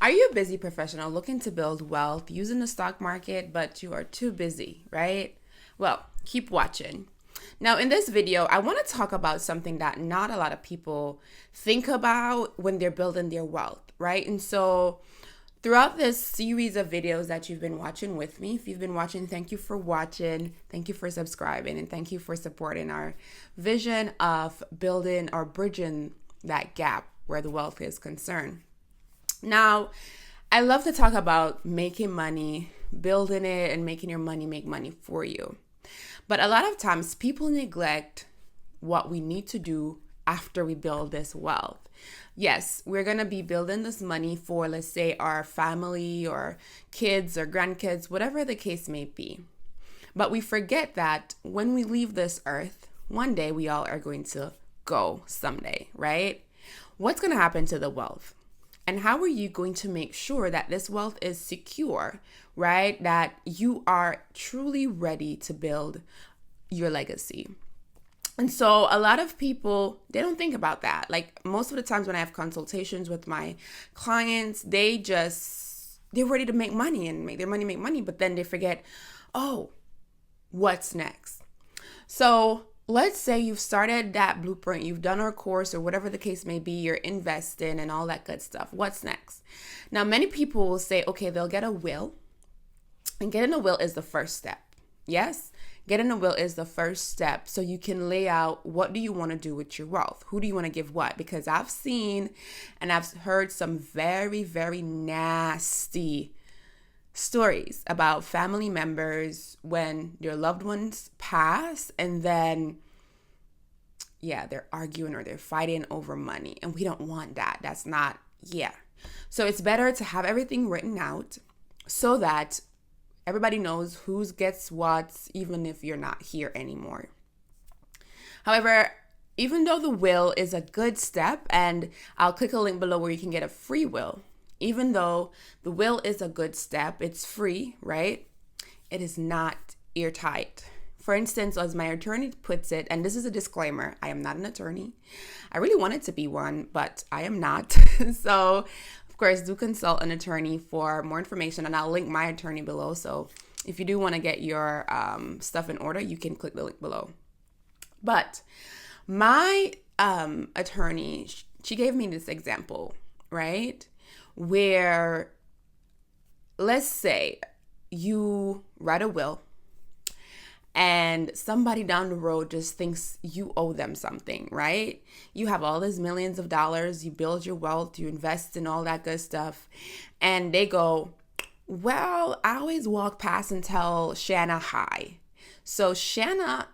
Are you a busy professional looking to build wealth using the stock market, but you are too busy, right? Well, keep watching. Now, in this video, I want to talk about something that not a lot of people think about when they're building their wealth, right? And so, throughout this series of videos that you've been watching with me, if you've been watching, thank you for watching, thank you for subscribing, and thank you for supporting our vision of building or bridging that gap where the wealth is concerned. Now, I love to talk about making money, building it, and making your money make money for you. But a lot of times people neglect what we need to do after we build this wealth. Yes, we're going to be building this money for, let's say, our family or kids or grandkids, whatever the case may be. But we forget that when we leave this earth, one day we all are going to go someday, right? What's going to happen to the wealth? And how are you going to make sure that this wealth is secure, right? That you are truly ready to build your legacy. And so a lot of people, they don't think about that. Like most of the times when I have consultations with my clients, they're ready to make money and make their money make money, but then they forget, oh, what's next? So let's say you've started that blueprint, you've done our course or whatever the case may be, you're investing and all that good stuff. What's next? Now, many people will say, okay, they'll get a will, and getting a will is the first step. Yes, getting a will is the first step. So you can lay out, what do you want to do with your wealth? Who do you want to give what? Because I've seen and I've heard some very, very nasty stories about family members when their loved ones pass and then they're arguing or they're fighting over money, and we don't want that. That's not. So it's better to have everything written out so that everybody knows who gets what, even if you're not here anymore. However, even though the will is a good step, and I'll click a link below where you can get a free will. Even though the will is a good step, it's free, right? It is not airtight. For instance, as my attorney puts it, and this is a disclaimer, I am not an attorney. I really wanted to be one, but I am not. So, of course, do consult an attorney for more information, and I'll link my attorney below. So if you do want to get your stuff in order, you can click the link below. But my attorney, she gave me this example, right? Where, let's say you write a will and somebody down the road just thinks you owe them something, right? You have all these millions of dollars, you build your wealth, you invest in all that good stuff, and they go, well, I always walk past and tell Shanna hi. So Shanna,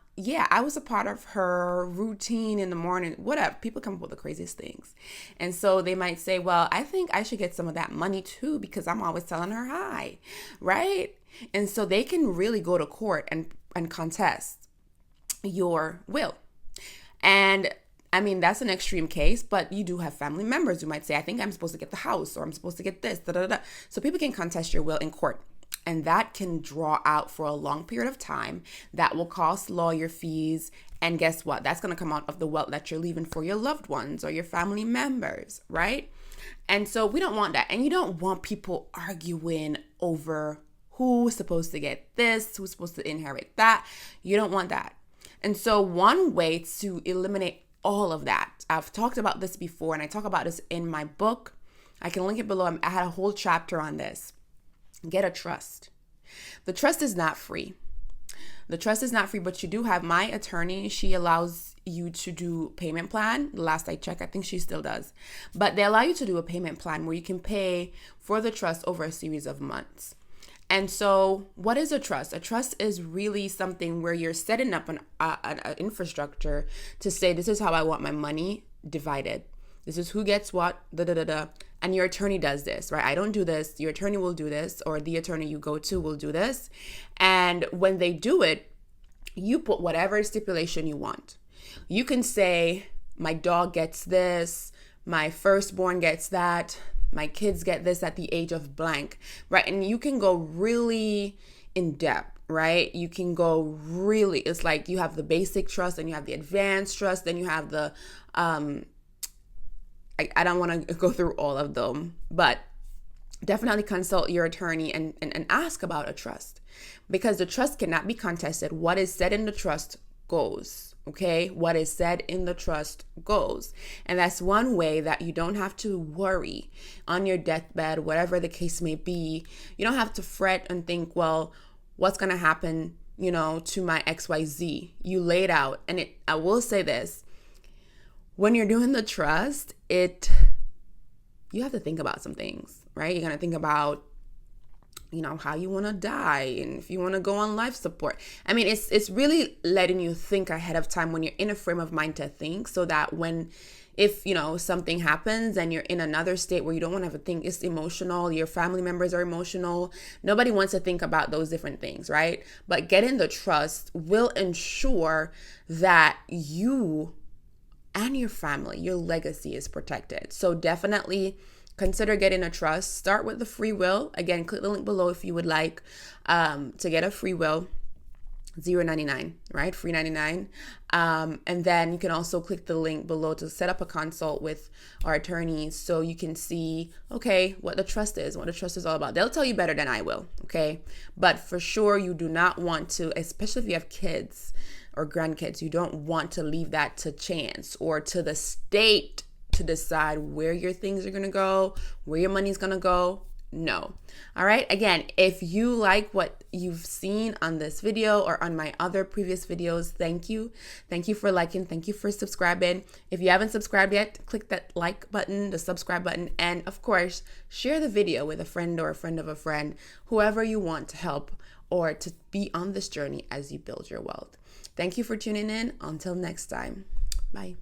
I was a part of her routine in the morning, whatever. People come up with the craziest things. And so they might say, well, I think I should get some of that money too because I'm always telling her hi, right? And so they can really go to court and contest your will. And I mean, that's an extreme case, but you do have family members who might say, I think I'm supposed to get the house or I'm supposed to get this, da, da, da. So people can contest your will in court. And that can draw out for a long period of time. That will cost lawyer fees. And guess what? That's going to come out of the wealth that you're leaving for your loved ones or your family members, right? And so we don't want that. And you don't want people arguing over who's supposed to get this, who's supposed to inherit that. You don't want that. And so one way to eliminate all of that, I've talked about this before, and I talk about this in my book. I can link it below. I had a whole chapter on this. Get a trust. The trust is not free. The trust is not free, but you do have my attorney. She allows you to do payment plan. The last I checked, I think she still does. But they allow you to do a payment plan where you can pay for the trust over a series of months. And so what is a trust? A trust is really something where you're setting up an infrastructure to say, this is how I want my money divided. This is who gets what, da da da da. And your attorney does this, right? I don't do this. Your attorney will do this, or the attorney you go to will do this. And when they do it, you put whatever stipulation you want. You can say, my dog gets this, my firstborn gets that, my kids get this at the age of blank, right? And you can go really in depth, right? You can go really, it's like you have the basic trust and you have the advanced trust, then you have the, I don't want to go through all of them, but definitely consult your attorney and ask about a trust, because the trust cannot be contested. What is said in the trust goes. Okay, what is said in the trust goes. And that's one way that you don't have to worry on your deathbed, whatever the case may be. You don't have to fret and think, well, what's going to happen, to my XYZ. You laid out. And I will say this, when you're doing the trust, you have to think about some things, right? You're going to think about, how you want to die and if you want to go on life support. I mean, it's really letting you think ahead of time when you're in a frame of mind to think, so that if something happens and you're in another state where you don't want to have to think, it's emotional, your family members are emotional, nobody wants to think about those different things, right? But getting the trust will ensure that you and your family, your legacy is protected. So definitely consider getting a trust. Start with the free will. Again, click the link below if you would like to get a free will. $0.99, right? Free 99. And then you can also click the link below to set up a consult with our attorneys, so you can see, okay, what the trust is all about. They'll tell you better than I will, okay? But for sure, you do not want to, especially if you have kids or grandkids, you don't want to leave that to chance or to the state to decide where your things are going to go, where your money's going to go. No. All right. Again, if you like what you've seen on this video or on my other previous videos, thank you. Thank you for liking. Thank you for subscribing. If you haven't subscribed yet, click that like button, the subscribe button, and of course, share the video with a friend or a friend of a friend, whoever you want to help or to be on this journey as you build your wealth. Thank you for tuning in. Until next time. Bye.